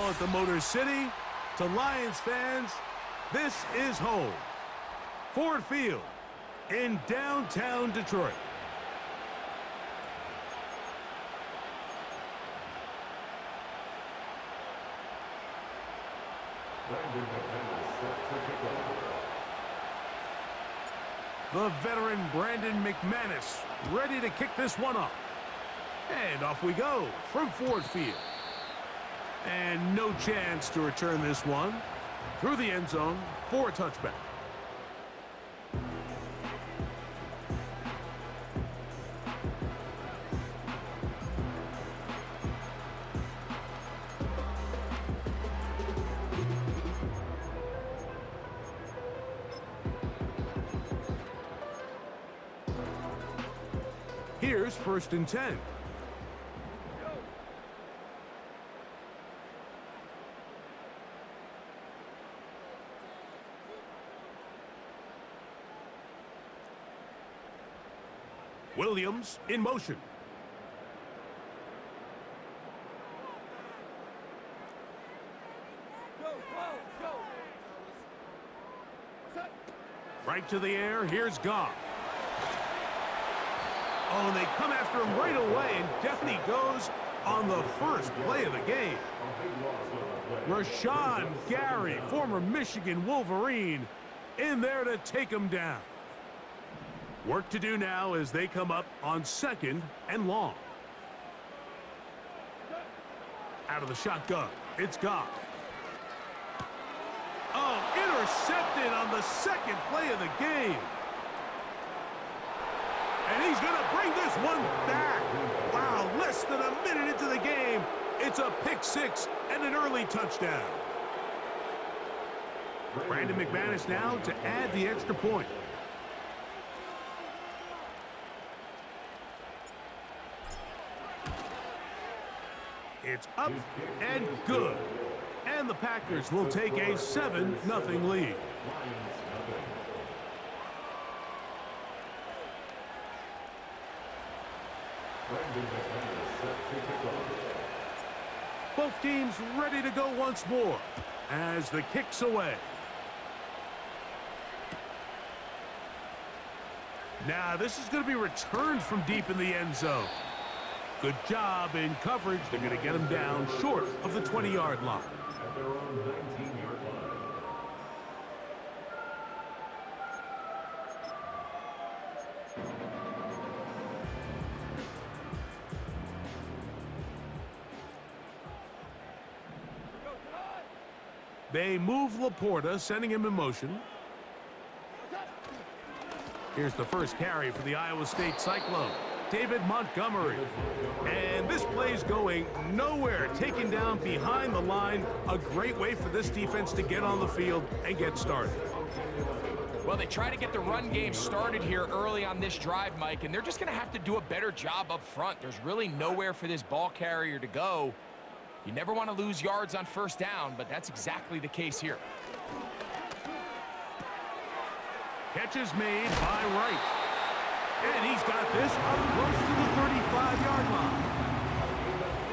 at the Motor City. To Lions fans, this is home. Ford Field in downtown Detroit. The veteran Brandon McManus ready to kick this one off. And off we go from Ford Field. And no chance to return this one through the end zone for a touchback. Here's 1st and 10. Williams in motion. Right to the air. Here's Goff. Oh, and they come after him right away, and down he goes on the first play of the game. Rashawn Gary, former Michigan Wolverine, in there to take him down. Work to do now as they come up on 2nd and long. Out of the shotgun, it's Goff. Oh, intercepted on the 2nd play of the game. And he's going to bring this one back. Wow, less than a minute into the game. It's a pick 6 and an early touchdown. Brandon McManus now to add the extra point. It's up and good. And the Packers will take a 7-0 lead. Both teams ready to go once more as the kick's away. Now this is going to be returned from deep in the end zone. Good job in coverage. They're going to get him down short of the 20-yard line. At their own 19-yard line. They move Laporta, sending him in motion. Here's the first carry for the Iowa State Cyclone, David Montgomery. And this play's going nowhere, taken down behind the line. A great way for this defense to get on the field and get started. Well, they try to get the run game started here early on this drive, Mike, and they're just going to have to do a better job up front. There's really nowhere for this ball carrier to go. You never want to lose yards on 1st down, but that's exactly the case here. Catch is made by Wright. And he's got this up close to the 35-yard line.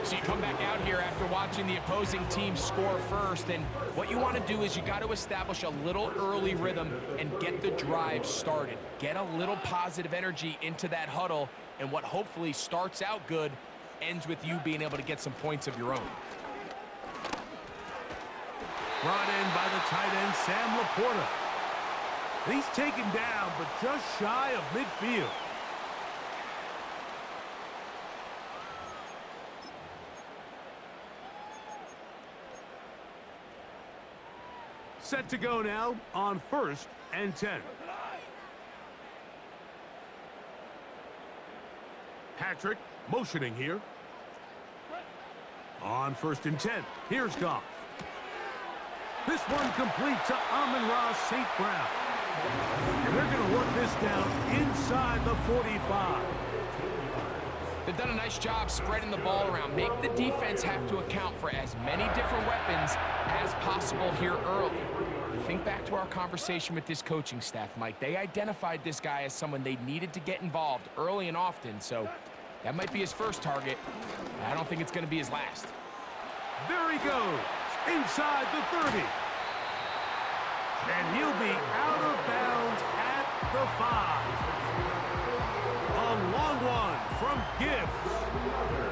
So you come back out here after watching the opposing team score first, and what you want to do is you got to establish a little early rhythm and get the drive started. Get a little positive energy into that huddle, and what hopefully starts out good ends with you being able to get some points of your own. Brought in by the tight end, Sam Laporta. He's taken down, but just shy of midfield. Set to go now on 1st and 10. Patrick motioning here. On 1st and 10, here's Goff. This one complete to Amon-Ra St. Brown. And they're going to work this down inside the 45. They've done a nice job spreading the ball around. Make the defense have to account for as many different weapons as possible here early. Think back to our conversation with this coaching staff, Mike. They identified this guy as someone they needed to get involved early and often, so that might be his first target. I don't think it's going to be his last. There he goes. inside the 30. And he'll be out of bounds at the 5. A long one from Gibbs,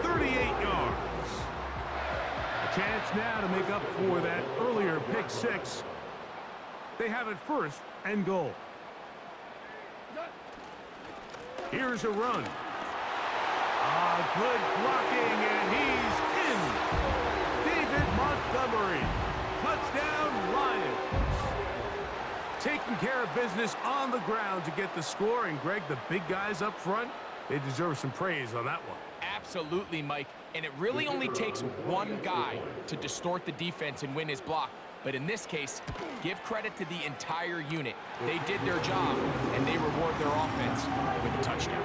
38 yards. A chance now to make up for that earlier pick 6. They have it first and goal. Here's a run. Good blocking, and he's in. David Montgomery, touchdown Lions. Taking care of business on the ground to get the score, and Greg, the big guys up front, they deserve some praise on that one. Absolutely, Mike, and it really only takes one guy to distort the defense and win his block. But in this case, give credit to the entire unit. They did their job, and they reward their offense with a touchdown.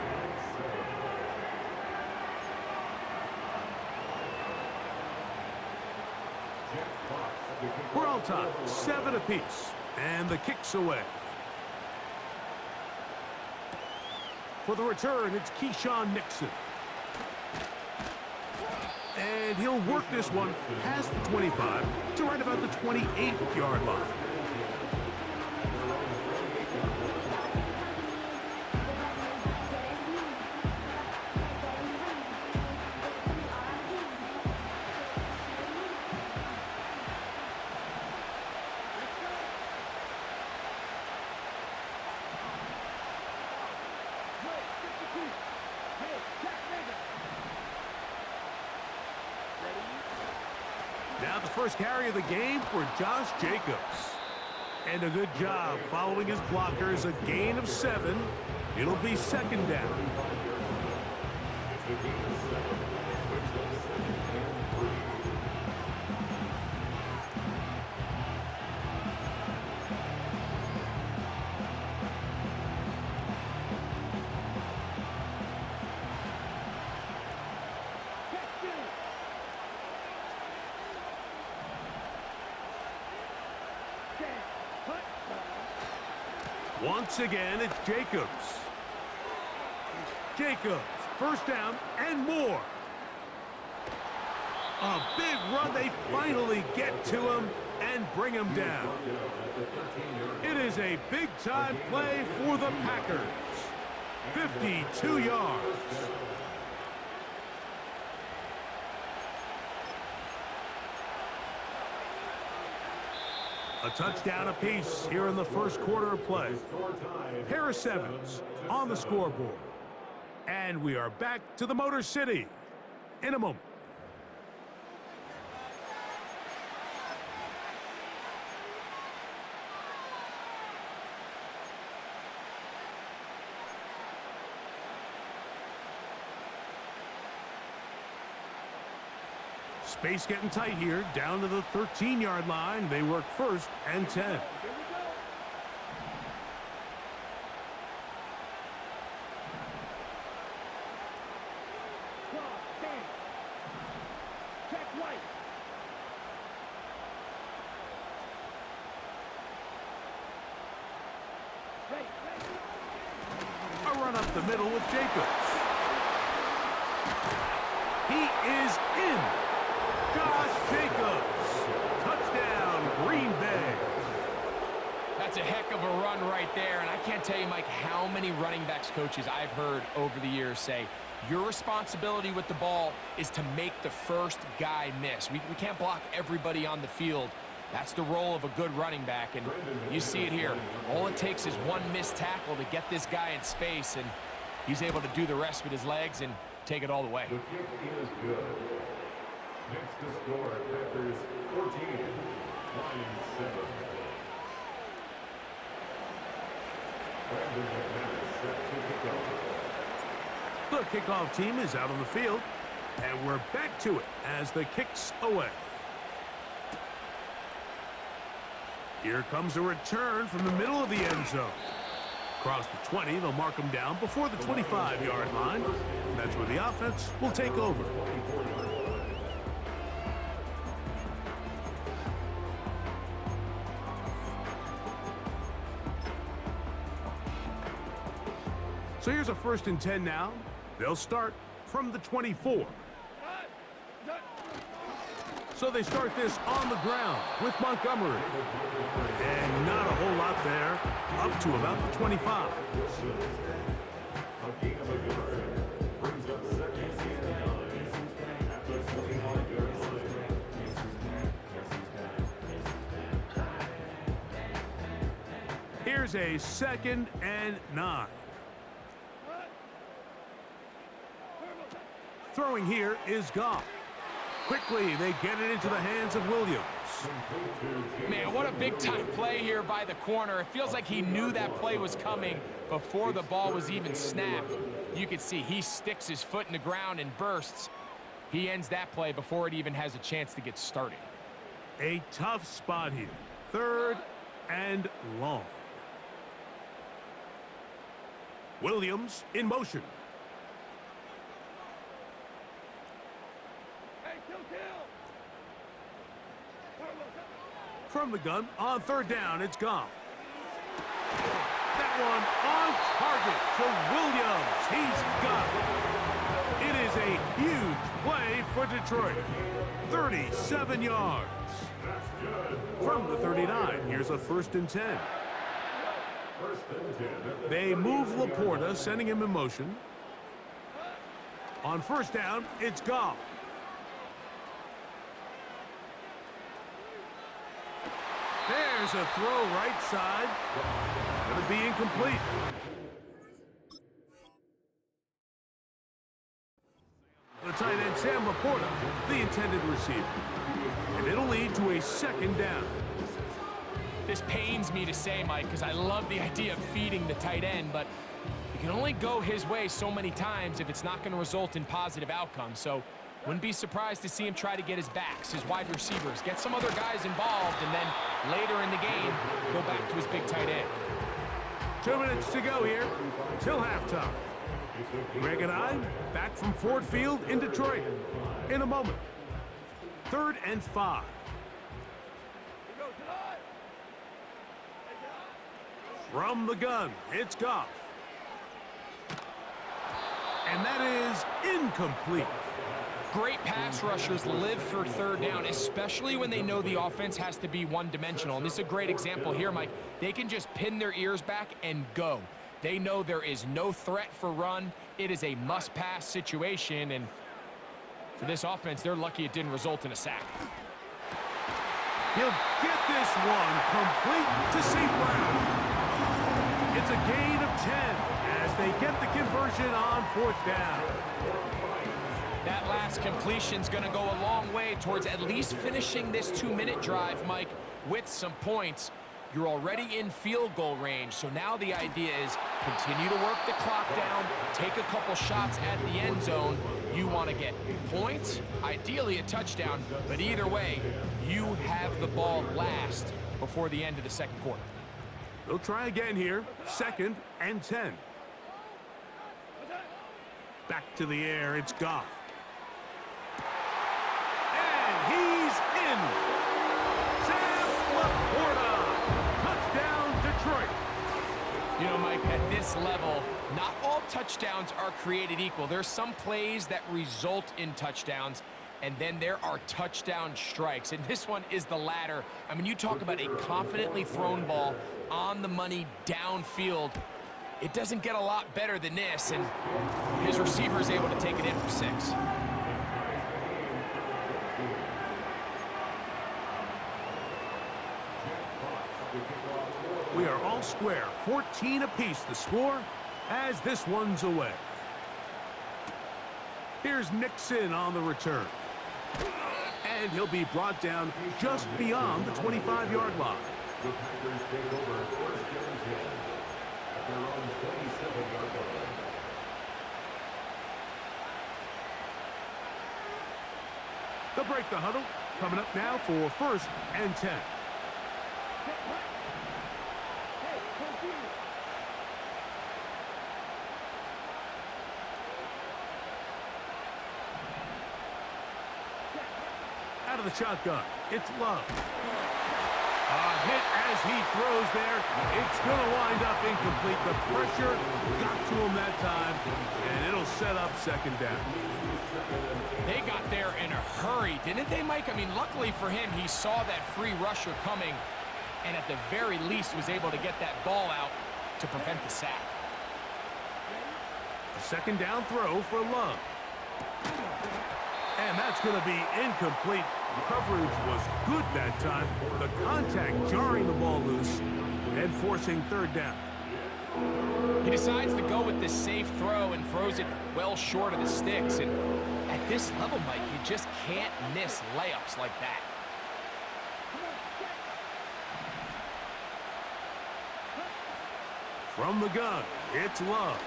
We're all tied, 7 apiece, and the kick's away. For the return, it's Keyshawn Nixon. And he'll work this one past the 25 to right about the 28-yard line. Now the first carry of the game for Josh Jacobs. And a good job following his blockers, a gain of 7. It'll be second down. Once again, it's Jacobs. Jacobs, first down and more. A big run. They finally get to him and bring him down. It is a big-time play for the Packers. 52 yards. A touchdown apiece here in the first quarter of play. Pair of 7s on the scoreboard. And we are back to the Motor City in a moment. Space getting tight here, down to the 13-yard line. They work first and 10. A run up the middle with Jacobs. He is in. Josh Jacobs, touchdown, Green Bay. That's a heck of a run right there, and I can't tell you, Mike, how many running backs coaches I've heard over the years say, your responsibility with the ball is to make the first guy miss. We can't block everybody on the field. That's the role of a good running back, and you see it here. All it takes is one missed tackle to get this guy in space, and he's able to do the rest with his legs and take it all the way. The kick is good. Next to score, Packers 14, Lions 7. Brandon McManus set to kick off. The kickoff team is out on the field, and we're back to it as the kick's away. Here comes a return from the middle of the end zone. Across the 20, they'll mark him down before the 25-yard line. That's where the offense will take over. So here's a 1st and 10 now. They'll start from the 24. So they start this on the ground with Montgomery. And not a whole lot there, up to about the 25. Here's a 2nd and 9. Throwing here is Goff. Quickly, they get it into the hands of Williams. Man, what a big-time play here by the corner. It feels like he knew that play was coming before the ball was even snapped. You can see he sticks his foot in the ground and bursts. He ends that play before it even has a chance to get started. A tough spot here. 3rd and long. Williams in motion. From the gun, on 3rd down, it's Goff. That one on target to Williams. He's got it. It is a huge play for Detroit. 37 yards. From the 39, here's a 1st and 10. They move Laporta, sending him in motion. On 1st down, it's Goff. There's a throw right side. It's going to be incomplete. The tight end, Sam Laporta, the intended receiver. And it'll lead to a 2nd down. This pains me to say, Mike, because I love the idea of feeding the tight end, but you can only go his way so many times if it's not going to result in positive outcomes. So wouldn't be surprised to see him try to get his backs, his wide receivers, get some other guys involved, and then later in the game, go back to his big tight end. 2 minutes to go here till halftime. Greg and I back from Ford Field in Detroit in a moment. 3rd and 5. From the gun, it's Goff. And that is incomplete. Great pass rushers live for 3rd down, especially when they know the offense has to be one-dimensional. And this is a great example here, Mike. They can just pin their ears back and go. They know there is no threat for run. It is a must-pass situation, and for this offense, they're lucky it didn't result in a sack. He'll get this one complete to St. Brown. It's a gain of 10 as they get the conversion on 4th down. That last completion's going to go a long way towards at least finishing this 2-minute drive, Mike, with some points. You're already in field goal range, so now the idea is continue to work the clock down, take a couple shots at the end zone. You want to get points, ideally a touchdown, but either way, you have the ball last before the end of the 2nd quarter. They'll try again here, 2nd and 10. Back to the air, it's Goff. And he's in. Sam Laporta. Touchdown, Detroit. You know, Mike, at this level, not all touchdowns are created equal. There's some plays that result in touchdowns, and then there are touchdown strikes, and this one is the latter. I mean, you talk about a confidently thrown ball on the money downfield. It doesn't get a lot better than this, and his receiver is able to take it in for 6. We are all square, 14 apiece the score as this one's away. Here's Nixon on the return. And he'll be brought down just beyond the 25-yard line. The Packers take over 1st and 10 at their own 27-yard line. They'll break the huddle. Coming up now for 1st and 10. Out of the shotgun, it's Love. Hit as he throws there. It's going to wind up incomplete. The pressure got to him that time, and it'll set up second down. They got there in a hurry, didn't they, Mike? I mean, luckily for him, he saw that free rusher coming, and at the very least was able to get that ball out to prevent the sack. A second down throw for Love. And that's going to be incomplete. Coverage was good that time. The contact jarring the ball loose and forcing third down. He decides to go with this safe throw and throws it well short of the sticks. And at this level, Mike, you just can't miss layups like that. From the gun, it's Love.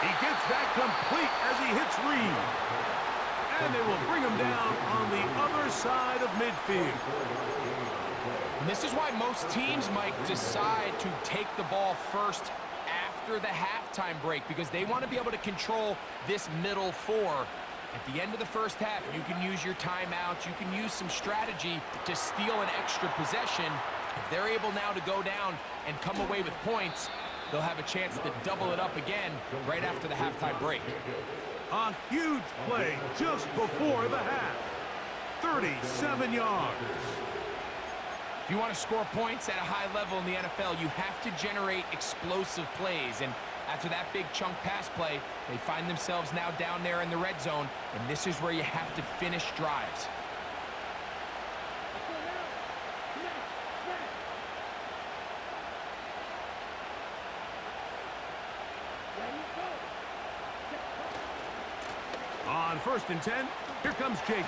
He gets that complete as he hits Reed. And they will bring him down on the other side of midfield. And this is why most teams, Mike, decide to take the ball first after the halftime break, because they want to be able to control this middle four. At the end of the first half, you can use your timeouts, you can use some strategy to steal an extra possession. If they're able now to go down and come away with points, they'll have a chance to double it up again right after the halftime break. A huge play just before the half. 37 yards. If you want to score points at a high level in the NFL, you have to generate explosive plays. And after that big chunk pass play, they find themselves now down there in the red zone, and this is where you have to finish drives. On 1st and 10, here comes Jacobs.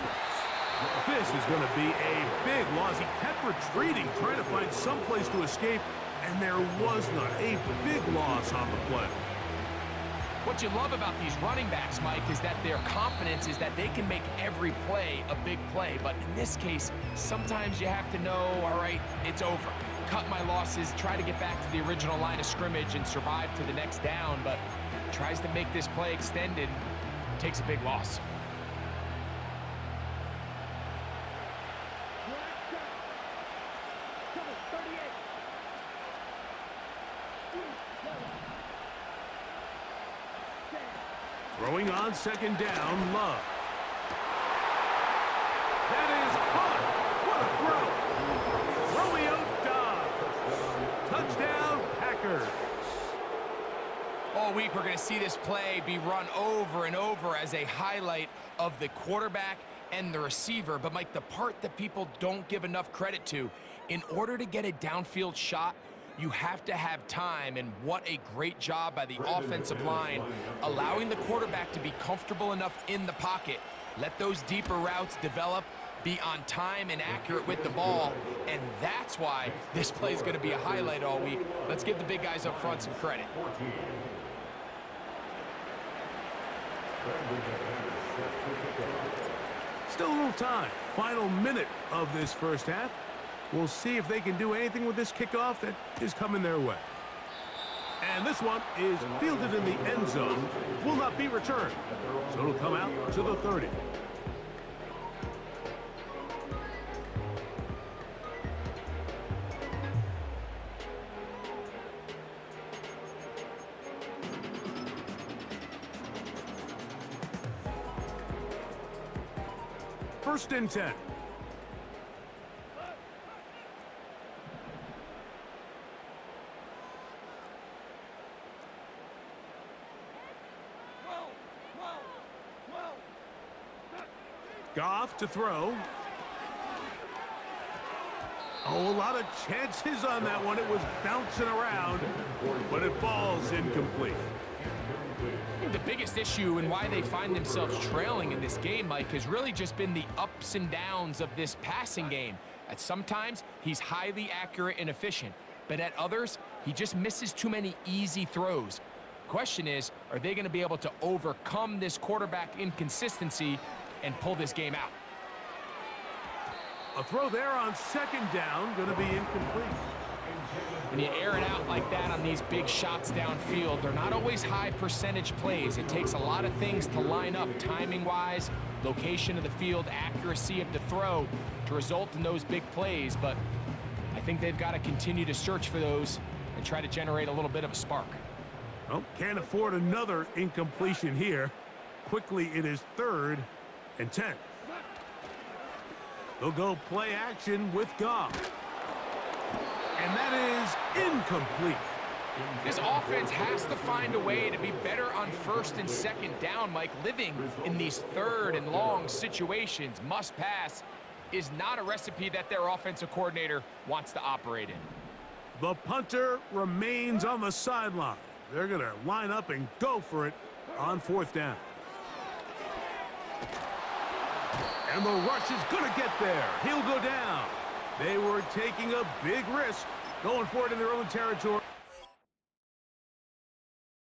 This is going to be a big loss. He kept retreating, trying to find some place to escape, and there was none. A big loss on the play. What you love about these running backs, Mike, is that their confidence is that they can make every play a big play. But in this case, sometimes you have to know, all right, it's over. Cut my losses, try to get back to the original line of scrimmage and survive to the next down, but tries to make this play extended. Takes a big loss. Throwing on 2nd down, Love. That is caught. What a throw. Romeo Dobbs. Touchdown, Packers. All week, we're going to see this play be run over and over as a highlight of the quarterback and the receiver. But, Mike, the part that people don't give enough credit to, in order to get a downfield shot, you have to have time, and what a great job by the offensive line, allowing the quarterback to be comfortable enough in the pocket, let those deeper routes develop, be on time and accurate with the ball, and that's why this play is going to be a highlight all week. Let's give the big guys up front some credit. Still a little time. Final minute of this first half. We'll see if they can do anything with this kickoff that is coming their way. And this one is fielded in the end zone. Will not be returned. So it'll come out to the 30. First and 10. Goff to throw. Oh, a lot of chances on that one. It was bouncing around, but it falls incomplete. I think the biggest issue and why they find themselves trailing in this game, Mike, has really just been the ups and downs of this passing game. At sometimes, he's highly accurate and efficient, but at others, he just misses too many easy throws. Question is, are they going to be able to overcome this quarterback inconsistency and pull this game out? A throw there on 2nd down, going to be incomplete. When you air it out like that on these big shots downfield, they're not always high percentage plays. It takes a lot of things to line up timing-wise, location of the field, accuracy of the throw to result in those big plays. But I think they've got to continue to search for those and try to generate a little bit of a spark. Well, can't afford another incompletion here. Quickly, it is 3rd and 10. They'll go play action with Goff. And that is incomplete. This offense has to find a way to be better on 1st and 2nd down, Mike. Living in these 3rd and long situations, must pass, is not a recipe that their offensive coordinator wants to operate in. The punter remains on the sideline. They're going to line up and go for it on 4th down. And the rush is going to get there. He'll go down. They were taking a big risk going for it in their own territory.